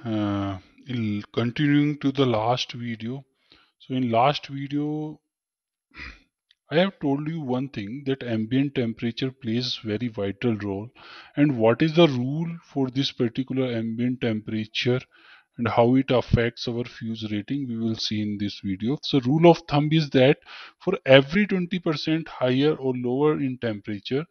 uh, Continuing to the last video. So in last video I have told you one thing, that ambient temperature plays very vital role, and what is the rule for this particular ambient temperature and how it affects our fuse rating we will see in this video. So rule of thumb is that for every 20% higher or lower in temperature,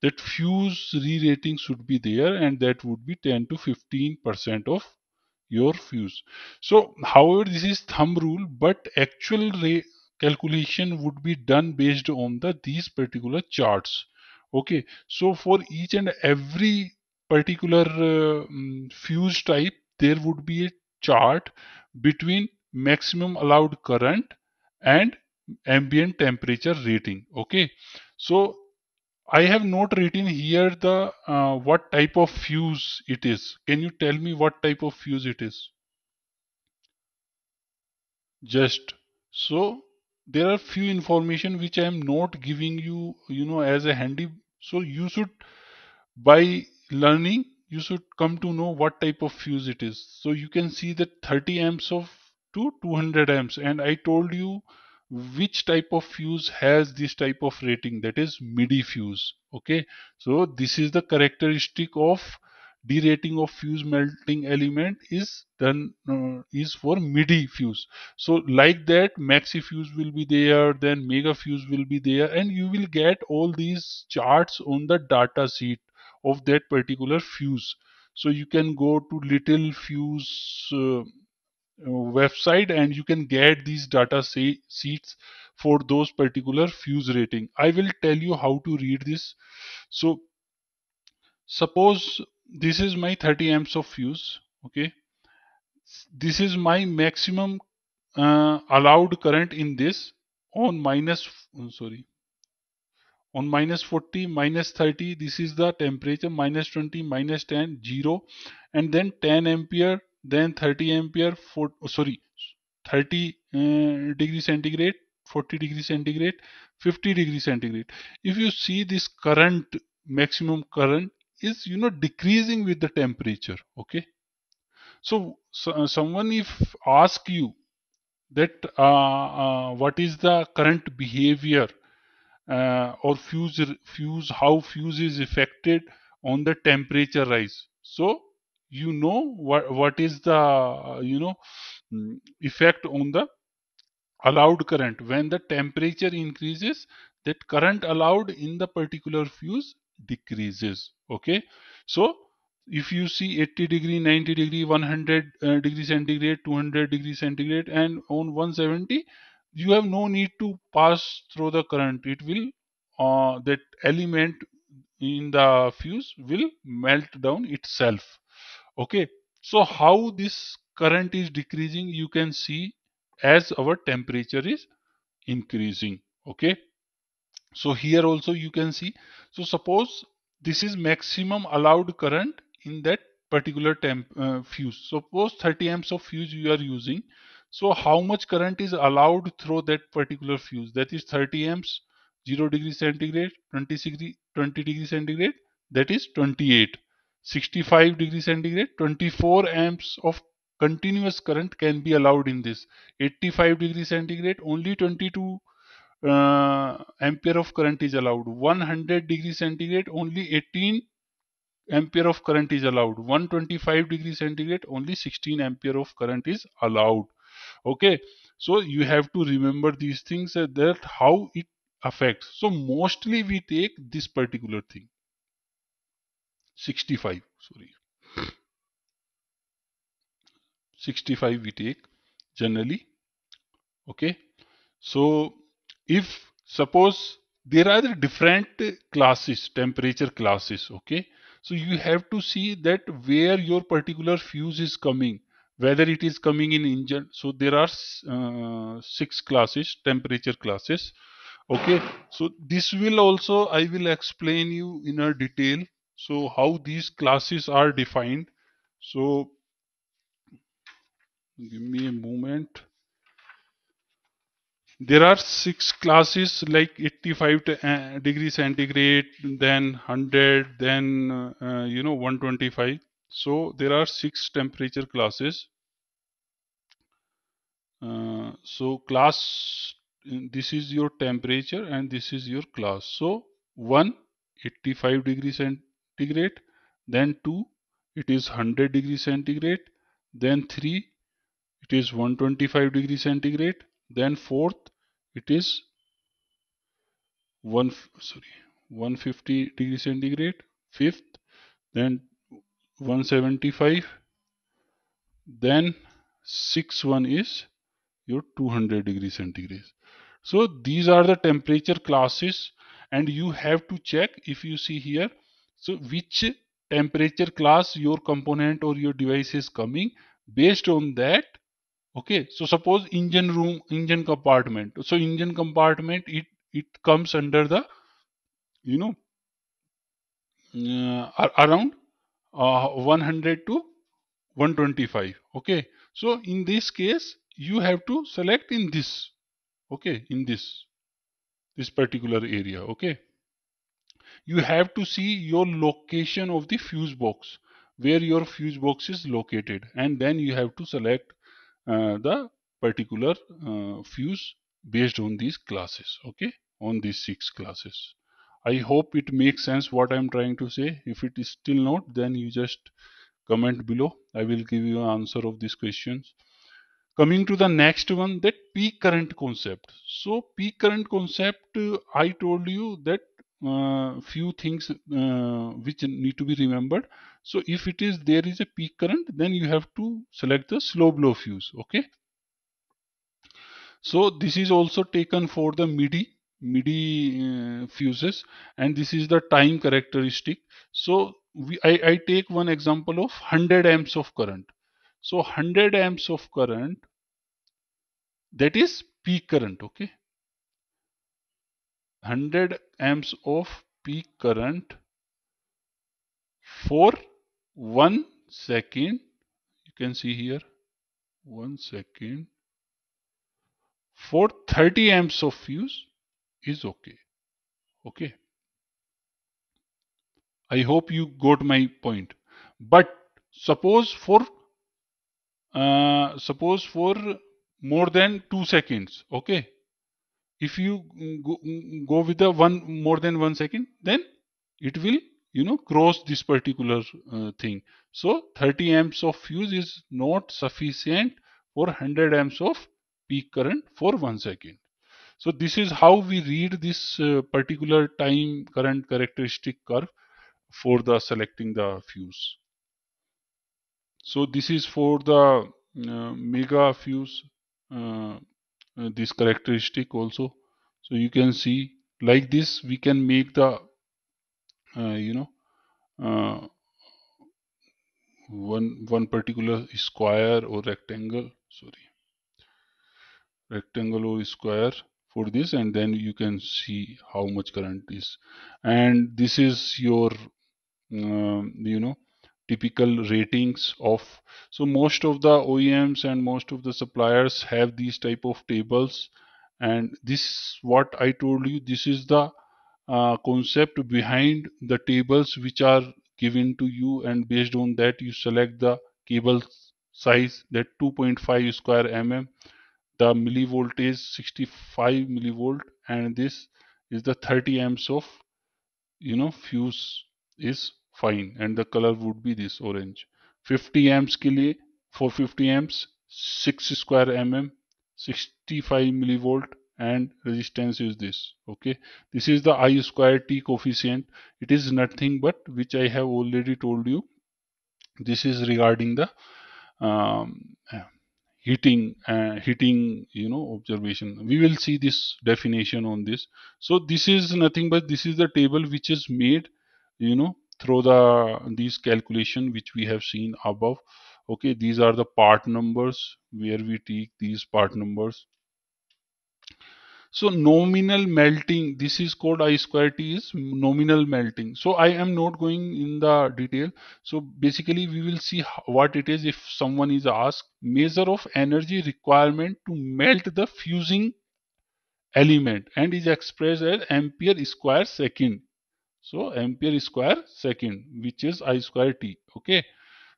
that fuse re-rating should be there, and that would be 10 to 15% of your fuse. So however, this is thumb rule, but actual calculation would be done based on these particular charts. Okay, so for each and every particular fuse type, there would be a chart between maximum allowed current and ambient temperature rating. Okay, so I have not written here the what type of fuse it is. Can you tell me what type of fuse it is? Just so there are few information which I am not giving you, as a handy. So you should, by learning, you should come to know what type of fuse it is. So you can see that 30 amps of to 200 amps, and I told you which type of fuse has this type of rating, that is MIDI fuse. Okay, so this is the characteristic of derating of fuse melting element is done is for MIDI fuse. So like that, maxi fuse will be there, then mega fuse will be there, and you will get all these charts on the data sheet of that particular fuse. So you can go to little fuse website and you can get these data sheets for those particular fuse rating. I will tell you how to read this. So suppose this is my 30 amps of fuse. Okay, this is my maximum allowed current in this on sorry, on minus 40, minus 30, this is the temperature, minus 20, minus 10, 0, and then 10 ampere, then 30 ampere, 30 degree centigrade, 40 degree centigrade, 50 degree centigrade. If you see this current, maximum current is, decreasing with the temperature. Okay, so someone if ask you that what is the current behavior, or fuse how fuse is affected on the temperature rise, so what is the effect on the allowed current when the temperature increases, that current allowed in the particular fuse decreases. Okay, so if you see 80 degree, 90 degree, 100 degree centigrade, 200 degree centigrade, and on 170, you have no need to pass through the current. It will that element in the fuse will melt down itself. Okay, so how this current is decreasing, you can see as our temperature is increasing. Okay, so here also you can see. So suppose this is maximum allowed current in that particular fuse. Suppose 30 amps of fuse you are using. So how much current is allowed through that particular fuse? That is 30 amps, 0 degree centigrade, 20 degree centigrade, that is 28. 65 degree centigrade, 24 amps of continuous current can be allowed in this. 85 degree centigrade, only 22 ampere of current is allowed. 100 degree centigrade, only 18 ampere of current is allowed. 125 degree centigrade, only 16 ampere of current is allowed. Okay, so you have to remember these things, that how it affects. So mostly we take this particular thing, 65, sorry, 65 we take generally. Okay, so if suppose there are the different classes, temperature classes. Okay, so you have to see that where your particular fuse is coming, whether it is coming in engine. So there are 6 classes, temperature classes. Okay, so this will also I will explain you in a detail, so how these classes are defined. So give me a moment. There are 6 classes like 85 degree centigrade, then 100, then 125. So there are 6 temperature classes. So class, this is your temperature and this is your class. So 1, 85 degrees centigrade, then 2, it is 100 degrees centigrade, then 3, it is 125 degrees centigrade, then 4th, it is 150 degrees centigrade, 5th, then 175, then 6th one is your 200 degrees centigrade. So these are the temperature classes, and you have to check, if you see here, so which temperature class your component or your device is coming. Based on that, okay, so suppose engine room, engine compartment, so engine compartment, it comes under the, you know, around 100 to 125. Okay, so in this case you have to select in this, okay, in this particular area. Okay, you have to see your location of the fuse box, where your fuse box is located, and then you have to select the particular fuse based on these classes. Okay, on these 6 classes. I hope it makes sense what I'm trying to say. If it is still not, then you just comment below. I will give you an answer of these questions. Coming to the next one, that peak current concept. So peak current concept, I told you that few things which need to be remembered. So if it is, there is a peak current, then you have to select the slow blow fuse. Okay, so this is also taken for the MIDI fuses, and this is the time characteristic. So I take one example of 100 amps of current. So 100 amps of current, that is peak current. Okay, 100 amps of peak current for 1 second. You can see here 1 second for 30 amps of fuse is okay. Okay, I hope you got my point. But suppose for suppose for more than 2 seconds, okay. If you go with the one more than 1 second, then it will, cross this particular thing. So 30 amps of fuse is not sufficient for 100 amps of peak current for 1 second. So this is how we read this particular time current characteristic curve for the selecting the fuse. So this is for the mega fuse, this characteristic also. So you can see like this we can make the uh, one particular square or rectangle, sorry, rectangle or square for this, and then you can see how much current is. And this is your typical ratings of, so most of the OEMs and most of the suppliers have these type of tables. And this, what I told you, this is the concept behind the tables which are given to you, and based on that you select the cable size, that 2.5 square mm, the millivoltage 65 millivolt, and this is the 30 amps of fuse is fine, and the color would be this orange. 50 amps के लिए, for 50 amps 6 square mm, 65 millivolt, and resistance is this. Okay, this is the I square T coefficient. It is nothing but, which I have already told you, this is regarding the um, heating observation. We will see this definition on this. So this is nothing but, this is the table which is made through these calculation which we have seen above. Okay, these are the part numbers where we take these part numbers. So nominal melting, this is called I square T is nominal melting. So I am not going in the detail. So basically we will see what it is if someone is asked measure of energy requirement to melt the fusing element, and is expressed as ampere square second. So ampere square second, which is I square T. Okay.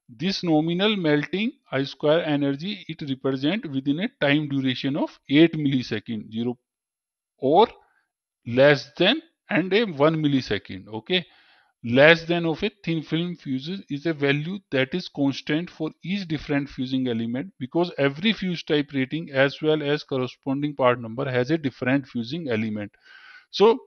This nominal melting I square energy, it represent within a time duration of 8 millisecond, 0 or less than, and a 1 millisecond. Okay, less than of a thin film fuses is a value that is constant for each different fusing element, because every fuse type rating as well as corresponding part number has a different fusing element. So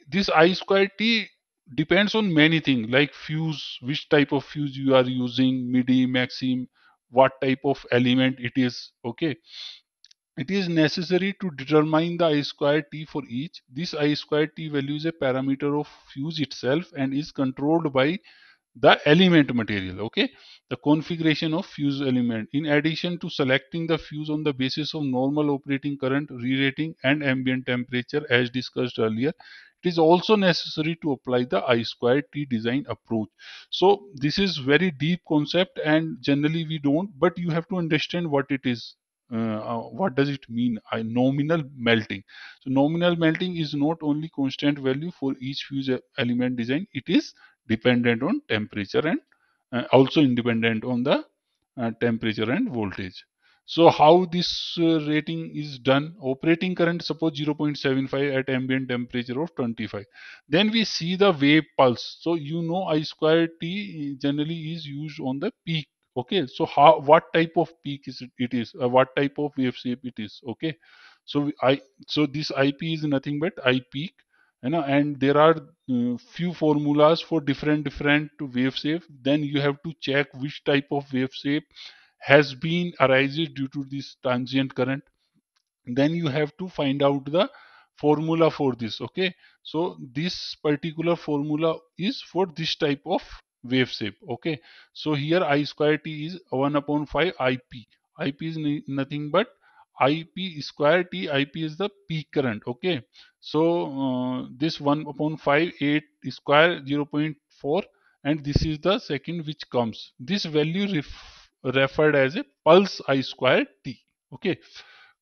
this I square T depends on many things like fuse, which type of fuse you are using, midi, maxim, what type of element it is. Okay, it is necessary to determine the I square T for each. This I square T value is a parameter of fuse itself and is controlled by the element material. Okay, the configuration of fuse element. In addition to selecting the fuse on the basis of normal operating current, re-rating, and ambient temperature as discussed earlier, it is also necessary to apply the I square T design approach. So this is very deep concept, and generally we don't, but you have to understand what it is. What does it mean? Nominal melting. So nominal melting is not only constant value for each fuse element design, it is dependent on temperature and also independent on the temperature and voltage. So how this rating is done? Operating current, suppose 0.75 at ambient temperature of 25. Then we see the wave pulse. So you know I square T generally is used on the peak. Okay, so how, what type of peak is it is, what type of wave shape it is. Okay, so this IP is nothing but I peak, and there are few formulas for different wave shape. Then you have to check which type of wave shape has been arises due to this transient current. Then you have to find out the formula for this. Okay, so this particular formula is for this type of wave shape. Okay, so here I square T is 1 upon 5 IP. IP is nothing but IP square T. IP is the peak current. Okay, so this 1 upon 5, 8 square 0.4, and this is the second which comes. This value referred as a pulse I square T. Okay,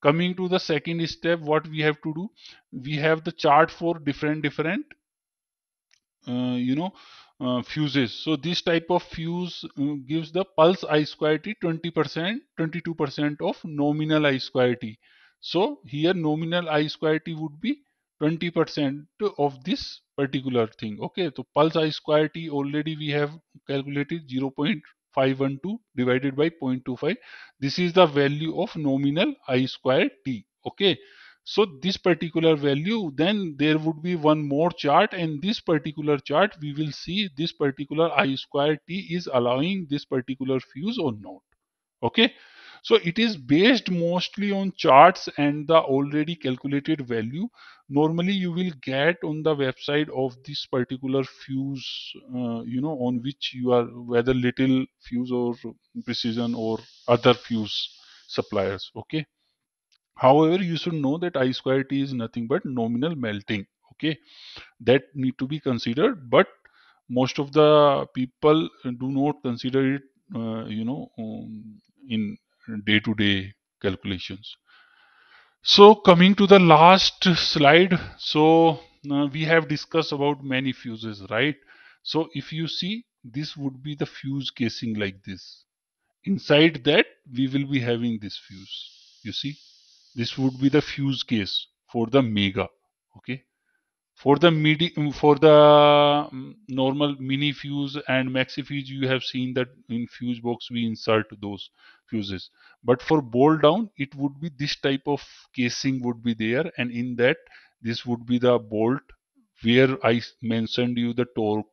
coming to the second step, what we have to do, we have the chart for different uh, you know fuses. So this type of fuse gives the pulse I square T 20%, 22% of nominal I square T. So here nominal I square T would be 20% of this particular thing. Okay, so pulse I square T already we have calculated 0.512 divided by 0.25. This is the value of nominal I square T. Okay, so this particular value, then there would be one more chart, and this particular chart we will see this particular I square T is allowing this particular fuse or not. Okay, so it is based mostly on charts and the already calculated value. Normally you will get on the website of this particular fuse, on which you are, whether little fuse or precision or other fuse suppliers. Okay, however, you should know that I square T is nothing but nominal melting. Okay, that need to be considered, but most of the people do not consider it, in day-to-day calculations. So coming to the last slide, so we have discussed about many fuses, right? So if you see, this would be the fuse casing like this. Inside that, we will be having this fuse. You see, this would be the fuse case for the mega. Okay, for the normal mini fuse and maxi fuse, you have seen that in fuse box we insert those fuses. But for bolt down, it would be this type of casing would be there, and in that this would be the bolt where I mentioned you the torque,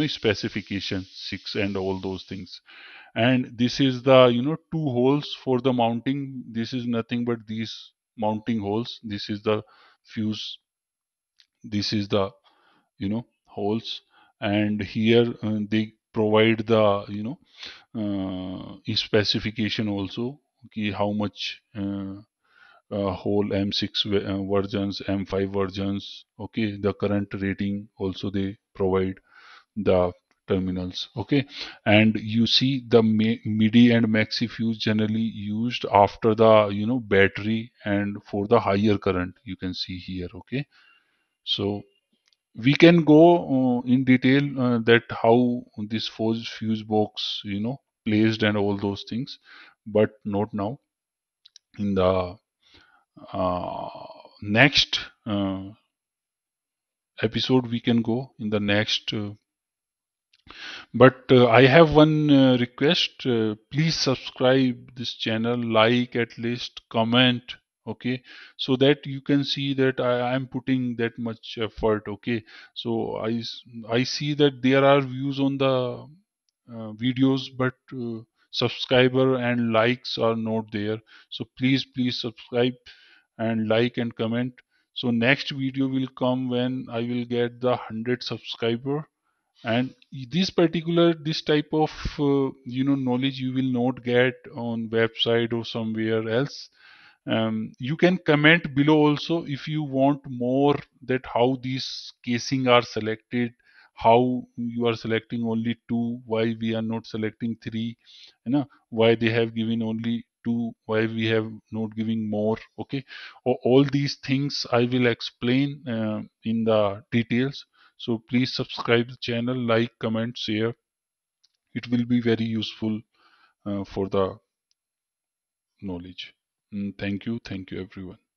specification 6 and all those things. And this is the, two holes for the mounting. This is nothing but these mounting holes. This is the fuse, this is the, holes. And here they provide the, specification also, okay, how much whole M6 versions, M5 versions. Okay, the current rating also they provide the terminals. Okay, and you see the midi and maxi fuse generally used after the, battery and for the higher current, you can see here. Okay, so We can go in detail that how this fuse box, placed and all those things, but not now. In the uh, next episode, we can go in the next. But I have one request. Please subscribe this channel, like at least, comment, okay, so that you can see that I am putting that much effort, okay. So I see that there are views on the videos, but subscriber and likes are not there. So please subscribe and like and comment. So next video will come when I will get the 100 subscriber, and this type of knowledge you will not get on website or somewhere else. You can comment below also if you want more, that how these casing are selected, how you are selecting only two, why we are not selecting three, why they have given only two, why we have not giving more, okay. All these things I will explain in the details. So please subscribe the channel, like, comment, share. It will be very useful for the knowledge. Thank you everyone.